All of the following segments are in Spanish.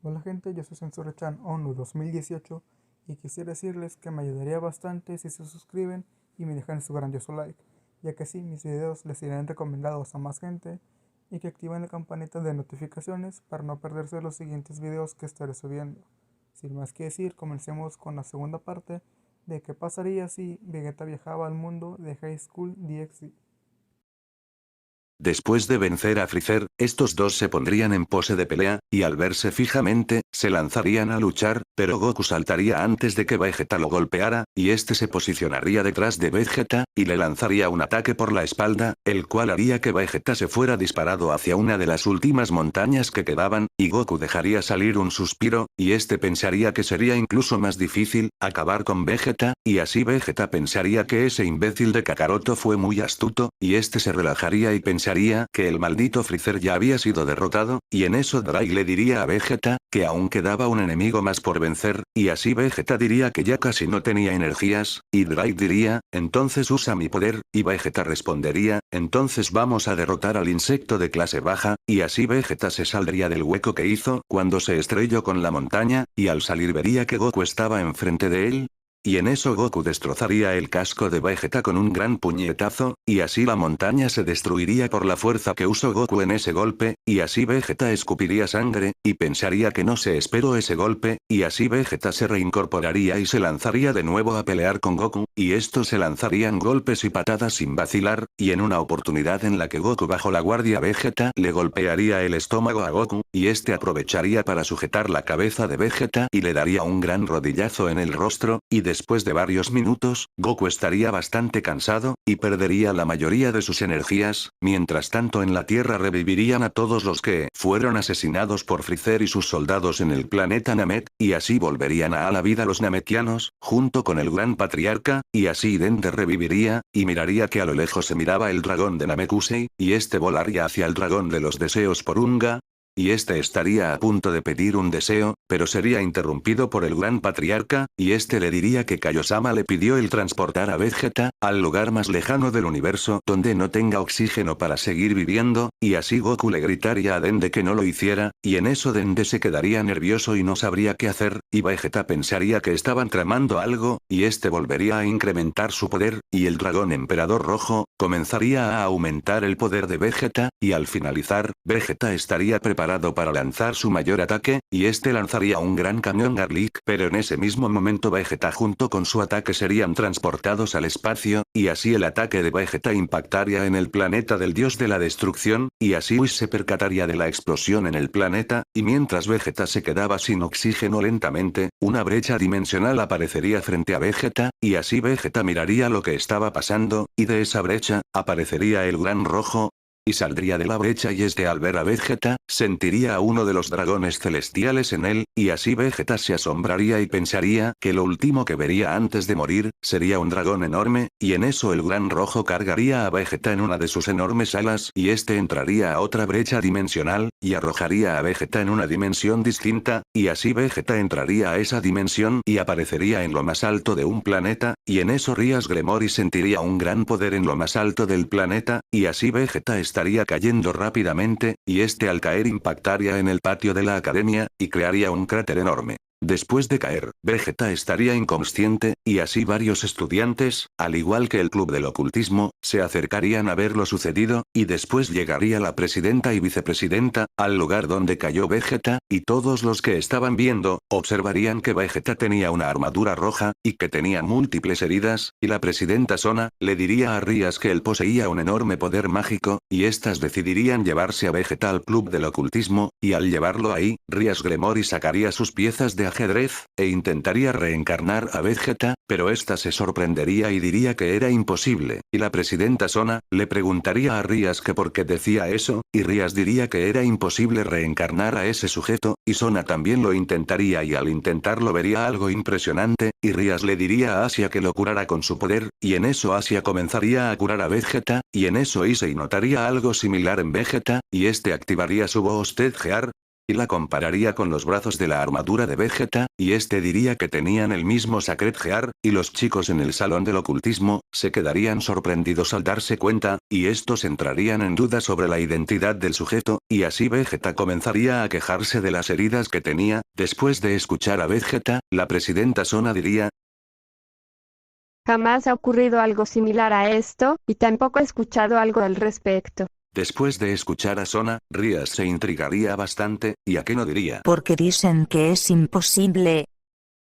Hola gente, yo soy Sensor-chan ONU 2018 y quisiera decirles que me ayudaría bastante si se suscriben y me dejan su grandioso like, ya que así mis videos les irán recomendados a más gente y que activen la campanita de notificaciones para no perderse los siguientes videos que estaré subiendo. Sin más que decir, comencemos con la segunda parte de qué pasaría si Vegeta viajaba al mundo de High School DxD. Después de vencer a Freezer, estos dos se pondrían en pose de pelea, y al verse fijamente, se lanzarían a luchar, pero Goku saltaría antes de que Vegeta lo golpeara, y este se posicionaría detrás de Vegeta, y le lanzaría un ataque por la espalda, el cual haría que Vegeta se fuera disparado hacia una de las últimas montañas que quedaban, y Goku dejaría salir un suspiro, y este pensaría que sería incluso más difícil, acabar con Vegeta, y así Vegeta pensaría que ese imbécil de Kakaroto fue muy astuto, y este se relajaría y pensaría que el maldito Freezer ya había sido derrotado, y en eso Dry le diría a Vegeta, que aún quedaba un enemigo más por vencer, y así Vegeta diría que ya casi no tenía energías, y Dry diría, entonces usa mi poder, y Vegeta respondería, entonces vamos a derrotar al insecto de clase baja, y así Vegeta se saldría del hueco que hizo cuando se estrelló con la montaña, y al salir vería que Goku estaba enfrente de él, y en eso Goku destrozaría el casco de Vegeta con un gran puñetazo, y así la montaña se destruiría por la fuerza que usó Goku en ese golpe, y así Vegeta escupiría sangre, y pensaría que no se esperó ese golpe, y así Vegeta se reincorporaría y se lanzaría de nuevo a pelear con Goku, y estos se lanzarían golpes y patadas sin vacilar, y en una oportunidad en la que Goku bajo la guardia Vegeta le golpearía el estómago a Goku, y este aprovecharía para sujetar la cabeza de Vegeta y le daría un gran rodillazo en el rostro, y después de varios minutos, Goku estaría bastante cansado, y perdería la mayoría de sus energías, mientras tanto en la Tierra revivirían a todos los que fueron asesinados por Freezer y sus soldados en el planeta Namek, y así volverían a la vida los Namekianos, junto con el gran patriarca, y así Dende reviviría, y miraría que a lo lejos se miraba el dragón de Namekusei, y este volaría hacia el dragón de los deseos por Unga, y este estaría a punto de pedir un deseo, pero sería interrumpido por el gran patriarca, y este le diría que Kaiosama le pidió el transportar a Vegeta, al lugar más lejano del universo donde no tenga oxígeno para seguir viviendo, y así Goku le gritaría a Dende que no lo hiciera, y en eso Dende se quedaría nervioso y no sabría qué hacer, y Vegeta pensaría que estaban tramando algo, y este volvería a incrementar su poder, y el dragón emperador rojo, comenzaría a aumentar el poder de Vegeta, y al finalizar, Vegeta estaría preparado para lanzar su mayor ataque, y este lanzaría un gran cañón Garlic, pero en ese mismo momento Vegeta junto con su ataque serían transportados al espacio, y así el ataque de Vegeta impactaría en el planeta del dios de la destrucción, y así Whis se percataría de la explosión en el planeta, y mientras Vegeta se quedaba sin oxígeno lentamente, una brecha dimensional aparecería frente a Vegeta, y así Vegeta miraría lo que estaba pasando, y de esa brecha, aparecería el gran rojo, y saldría de la brecha y este al ver a Vegeta, sentiría a uno de los dragones celestiales en él, y así Vegeta se asombraría y pensaría que lo último que vería antes de morir, sería un dragón enorme, y en eso el gran rojo cargaría a Vegeta en una de sus enormes alas y este entraría a otra brecha dimensional, y arrojaría a Vegeta en una dimensión distinta, y así Vegeta entraría a esa dimensión y aparecería en lo más alto de un planeta, y en eso Rias Gremory sentiría un gran poder en lo más alto del planeta, y así Vegeta estaría cayendo rápidamente, y este al caer impactaría en el patio de la academia, y crearía un cráter enorme. Después de caer, Vegeta estaría inconsciente, y así varios estudiantes, al igual que el club del ocultismo, se acercarían a ver lo sucedido, y después llegaría la presidenta y vicepresidenta, al lugar donde cayó Vegeta, y todos los que estaban viendo, observarían que Vegeta tenía una armadura roja, y que tenía múltiples heridas, y la presidenta Sona, le diría a Rias que él poseía un enorme poder mágico, y estas decidirían llevarse a Vegeta al club del ocultismo, y al llevarlo ahí, Rias Gremory sacaría sus piezas de ajedrez, e intentaría reencarnar a Vegeta, pero esta se sorprendería y diría que era imposible, y la presidenta Sona, le preguntaría a Rias que por qué decía eso, y Rias diría que era imposible reencarnar a ese sujeto, y Sona también lo intentaría y al intentarlo vería algo impresionante, y Rias le diría a Asia que lo curara con su poder, y en eso Asia comenzaría a curar a Vegeta, y en eso Issei notaría algo similar en Vegeta, y este activaría su voz Ted Gear, Y la compararía con los brazos de la armadura de Vegeta, y este diría que tenían el mismo Sacred Gear, y los chicos en el salón del ocultismo, se quedarían sorprendidos al darse cuenta, y estos entrarían en duda sobre la identidad del sujeto, y así Vegeta comenzaría a quejarse de las heridas que tenía. Después de escuchar a Vegeta, la presidenta Sona diría: Jamás ha ocurrido algo similar a esto, y tampoco he escuchado algo al respecto. Después de escuchar a Sona, Rias se intrigaría bastante, y Akeno diría: Porque dicen que es imposible.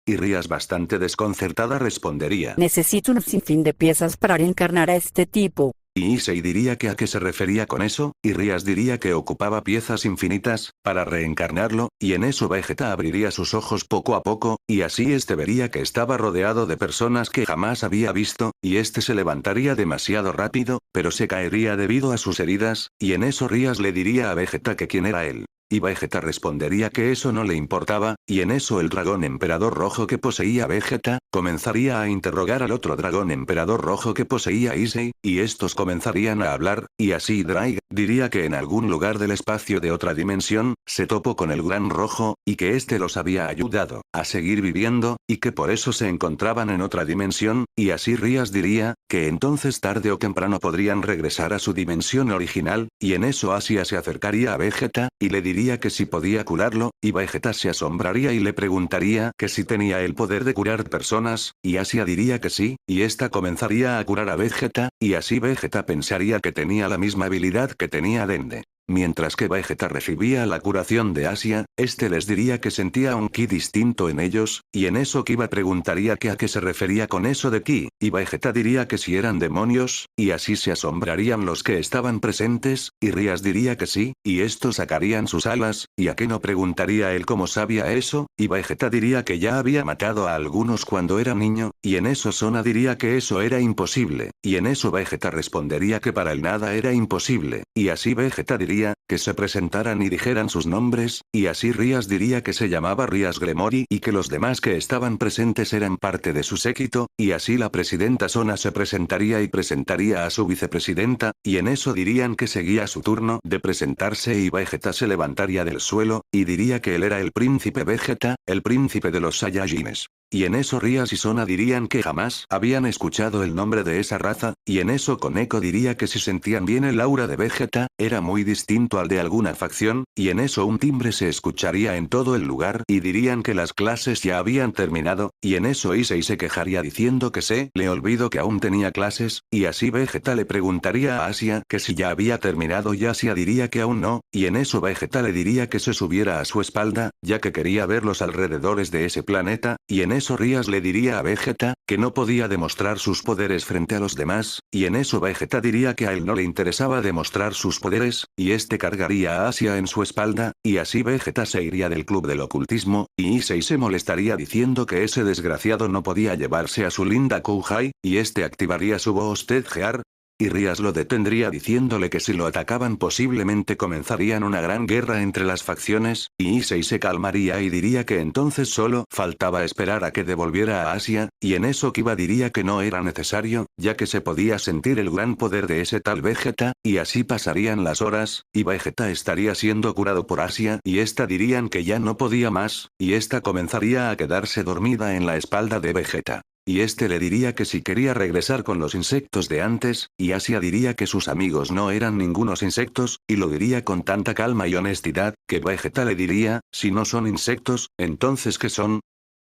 Y Rias bastante desconcertada respondería: Necesito un sinfín de piezas para reencarnar a este tipo. Y Issei diría que a qué se refería con eso, y Rias diría que ocupaba piezas infinitas, para reencarnarlo, y en eso Vegeta abriría sus ojos poco a poco, y así este vería que estaba rodeado de personas que jamás había visto, y este se levantaría demasiado rápido, pero se caería debido a sus heridas, y en eso Rias le diría a Vegeta que quién era él. Y Vegeta respondería que eso no le importaba, y en eso el dragón emperador rojo que poseía Vegeta, comenzaría a interrogar al otro dragón emperador rojo que poseía Issei, y estos comenzarían a hablar, y así Drake diría que en algún lugar del espacio de otra dimensión, se topó con el gran rojo, y que este los había ayudado a seguir viviendo, y que por eso se encontraban en otra dimensión, y así Rias diría, que entonces tarde o temprano podrían regresar a su dimensión original, y en eso Asia se acercaría a Vegeta, y le diría que si podía curarlo, y Vegeta se asombraría y le preguntaría que si tenía el poder de curar personas, y Asia diría que sí, y esta comenzaría a curar a Vegeta, y así Vegeta pensaría que tenía la misma habilidad que tenía Dende. Mientras que Vegeta recibía la curación de Asia, este les diría que sentía un ki distinto en ellos, y en eso Kiba preguntaría que a qué se refería con eso de ki, y Vegeta diría que si eran demonios, y así se asombrarían los que estaban presentes, y Rias diría que sí, y estos sacarían sus alas, y Akeno preguntaría él cómo sabía eso, y Vegeta diría que ya había matado a algunos cuando era niño, y en eso Sona diría que eso era imposible, y en eso Vegeta respondería que para él nada era imposible, y así Vegeta diría que se presentaran y dijeran sus nombres, y así Rias diría que se llamaba Rias Gremory y que los demás que estaban presentes eran parte de su séquito, y así la presidenta Sona se presentaría y presentaría a su vicepresidenta, y en eso dirían que seguía su turno de presentarse y Vegeta se levantaría del suelo, y diría que él era el príncipe Vegeta, el príncipe de los Saiyajines. Y en eso Rias y Sona dirían que jamás habían escuchado el nombre de esa raza, y en eso Koneko diría que si sentían bien el aura de Vegeta, era muy distinto al de alguna facción, y en eso un timbre se escucharía en todo el lugar y dirían que las clases ya habían terminado, y en eso Issei se quejaría diciendo que se le olvidó que aún tenía clases, y así Vegeta le preguntaría a Asia que si ya había terminado y Asia diría que aún no, y en eso Vegeta le diría que se subiera a su espalda, ya que quería ver los alrededores de ese planeta, y en eso Rias le diría a Vegeta, que no podía demostrar sus poderes frente a los demás, y en eso Vegeta diría que a él no le interesaba demostrar sus poderes, y este cargaría a Asia en su espalda, y así Vegeta se iría del club del ocultismo, y Issei se molestaría diciendo que ese desgraciado no podía llevarse a su linda Kouhai, y este activaría su Boosted Gear, y Rias lo detendría diciéndole que si lo atacaban posiblemente comenzarían una gran guerra entre las facciones, y Issei se calmaría y diría que entonces solo faltaba esperar a que devolviera a Asia, y en eso Kiba diría que no era necesario, ya que se podía sentir el gran poder de ese tal Vegeta, y así pasarían las horas, y Vegeta estaría siendo curado por Asia y esta dirían que ya no podía más, y esta comenzaría a quedarse dormida en la espalda de Vegeta. Y este le diría que si quería regresar con los insectos de antes, y Asia diría que sus amigos no eran ningunos insectos, y lo diría con tanta calma y honestidad, que Vegeta le diría, si no son insectos, entonces ¿qué son?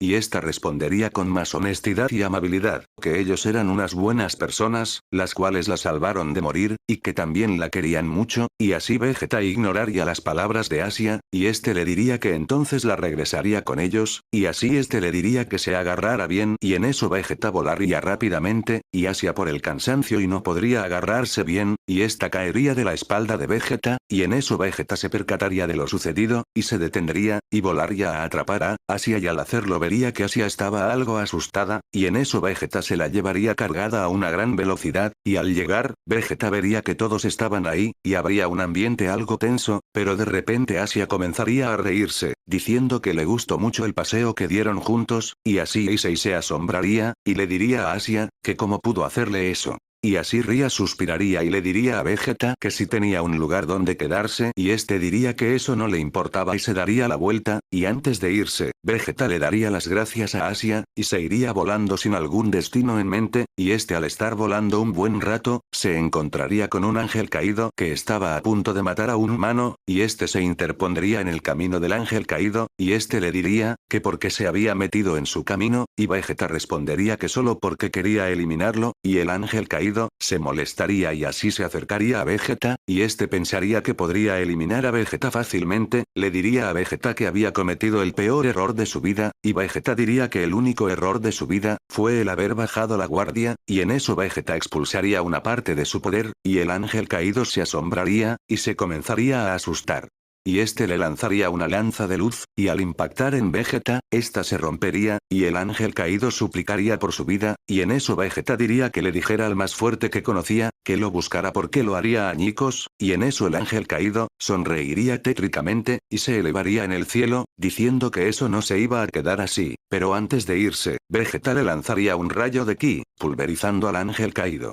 Y esta respondería con más honestidad y amabilidad, que ellos eran unas buenas personas, las cuales la salvaron de morir, y que también la querían mucho, y así Vegeta ignoraría las palabras de Asia, y este le diría que entonces la regresaría con ellos, y así este le diría que se agarrara bien, y en eso Vegeta volaría rápidamente, y Asia por el cansancio y no podría agarrarse bien, y esta caería de la espalda de Vegeta, y en eso Vegeta se percataría de lo sucedido, y se detendría, y volaría a atrapar a Asia y al hacerlo vería que Asia estaba algo asustada, y en eso Vegeta se la llevaría cargada a una gran velocidad, y al llegar, Vegeta vería que todos estaban ahí, y habría un ambiente algo tenso, pero de repente Asia comenzaría a reírse, diciendo que le gustó mucho el paseo que dieron juntos, y así Issei se asombraría, y le diría a Asia, que cómo pudo hacerle eso. y así Ría suspiraría y le diría a Vegeta que si tenía un lugar donde quedarse y este diría que eso no le importaba y se daría la vuelta, y antes de irse, Vegeta le daría las gracias a Asia, y se iría volando sin algún destino en mente, y este al estar volando un buen rato, se encontraría con un ángel caído que estaba a punto de matar a un humano, y este se interpondría en el camino del ángel caído, y este le diría, que porque se había metido en su camino, y Vegeta respondería que solo porque quería eliminarlo, y el ángel caído, se molestaría y así se acercaría a Vegeta, y este pensaría que podría eliminar a Vegeta fácilmente, le diría a Vegeta que había cometido el peor error de su vida, y Vegeta diría que el único error de su vida, fue el haber bajado la guardia, y en eso Vegeta expulsaría una parte de su poder, y el ángel caído se asombraría, y se comenzaría a asustar. Y este le lanzaría una lanza de luz, y al impactar en Vegeta, esta se rompería, y el ángel caído suplicaría por su vida, y en eso Vegeta diría que le dijera al más fuerte que conocía, que lo buscara porque lo haría añicos, y en eso el ángel caído, sonreiría tétricamente, y se elevaría en el cielo, diciendo que eso no se iba a quedar así, pero antes de irse, Vegeta le lanzaría un rayo de ki, pulverizando al ángel caído.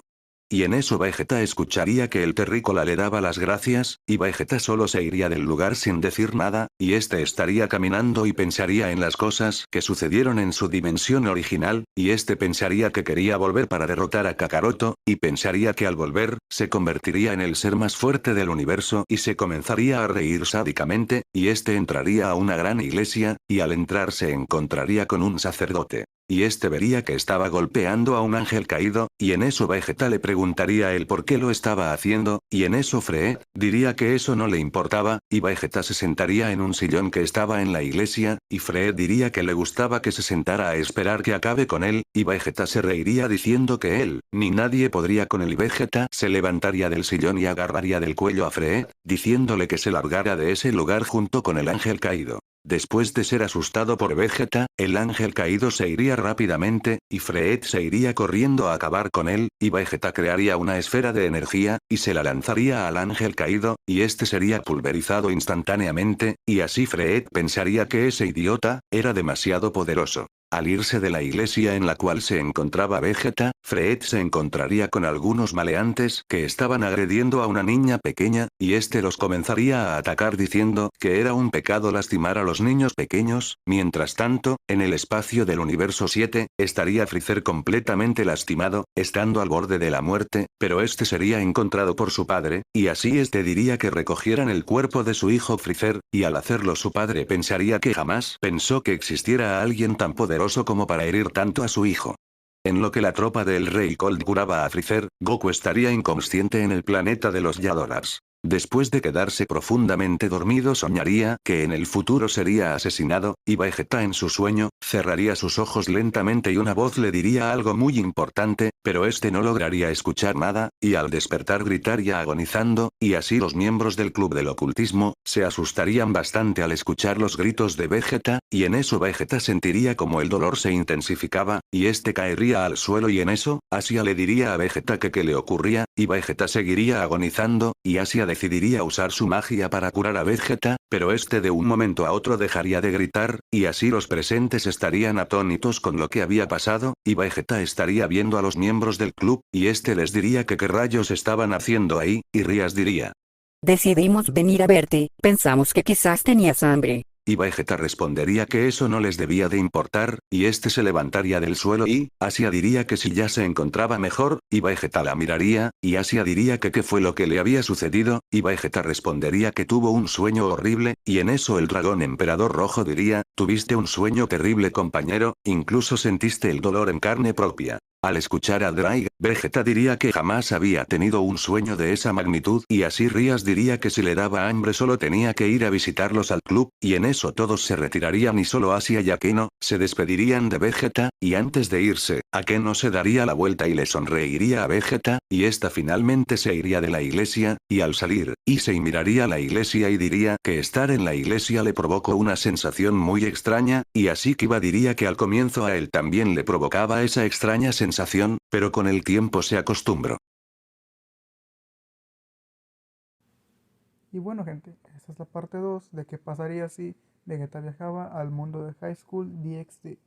Y en eso Vegeta escucharía que el terrícola le daba las gracias, y Vegeta solo se iría del lugar sin decir nada, y este estaría caminando y pensaría en las cosas que sucedieron en su dimensión original, y este pensaría que quería volver para derrotar a Kakaroto, y pensaría que al volver, se convertiría en el ser más fuerte del universo y se comenzaría a reír sádicamente, y este entraría a una gran iglesia, y al entrar se encontraría con un sacerdote. Y este vería que estaba golpeando a un ángel caído, y en eso Vegeta le preguntaría el por qué lo estaba haciendo, y en eso Freud diría que eso no le importaba, y Vegeta se sentaría en un sillón que estaba en la iglesia, y Freud diría que le gustaba que se sentara a esperar que acabe con él, y Vegeta se reiría diciendo que él, ni nadie podría con él y Vegeta se levantaría del sillón y agarraría del cuello a Freud, diciéndole que se largara de ese lugar junto con el ángel caído. Después de ser asustado por Vegeta, el ángel caído se iría rápidamente, y Freud se iría corriendo a acabar con él, y Vegeta crearía una esfera de energía, y se la lanzaría al ángel caído, y este sería pulverizado instantáneamente, y así Freud pensaría que ese idiota, era demasiado poderoso. Al irse de la iglesia en la cual se encontraba Vegeta, Freud se encontraría con algunos maleantes que estaban agrediendo a una niña pequeña, y este los comenzaría a atacar diciendo que era un pecado lastimar a los niños pequeños. Mientras tanto, en el espacio del universo 7, estaría Freezer completamente lastimado, estando al borde de la muerte, pero este sería encontrado por su padre, y así este diría que recogieran el cuerpo de su hijo Freezer, y al hacerlo su padre pensaría que jamás pensó que existiera alguien tan poderoso como para herir tanto a su hijo. En lo que la tropa del Rey Cold curaba a Freezer, Goku estaría inconsciente en el planeta de los Yadorars. Después de quedarse profundamente dormido soñaría que en el futuro sería asesinado, y Vegeta en su sueño, cerraría sus ojos lentamente y una voz le diría algo muy importante, pero este no lograría escuchar nada, y al despertar gritaría agonizando, y así los miembros del club del ocultismo, se asustarían bastante al escuchar los gritos de Vegeta, y en eso Vegeta sentiría como el dolor se intensificaba, y este caería al suelo y en eso, Asia le diría a Vegeta que qué le ocurría, y Vegeta seguiría agonizando, y Asia decidiría usar su magia para curar a Vegeta, pero este de un momento a otro dejaría de gritar, y así los presentes estarían atónitos con lo que había pasado, y Vegeta estaría viendo a los miembros del club, y este les diría que qué rayos estaban haciendo ahí, y Rías diría. Decidimos venir a verte, pensamos que quizás tenías hambre. Y Vegeta respondería que eso no les debía de importar, y este se levantaría del suelo y, Asia diría que si ya se encontraba mejor, y Vegeta la miraría, y Asia diría que qué fue lo que le había sucedido, y Vegeta respondería que tuvo un sueño horrible, y en eso el dragón emperador rojo diría, tuviste un sueño terrible compañero, incluso sentiste el dolor en carne propia. Al escuchar a Drake, Vegeta diría que jamás había tenido un sueño de esa magnitud y así Rías diría que si le daba hambre solo tenía que ir a visitarlos al club, y en eso todos se retirarían y solo Asia y Akeno, se despedirían de Vegeta, y antes de irse, Akeno se daría la vuelta y le sonreiría a Vegeta, y esta finalmente se iría de la iglesia, y al salir, Issei miraría la iglesia y diría que estar en la iglesia le provocó una sensación muy extraña, y así Kiba diría que al comienzo a él también le provocaba esa extraña sensación, pero con el tiempo se acostumbró. Y bueno gente, esta es la parte 2 de qué pasaría si Vegeta viajaba al mundo de High School DxD.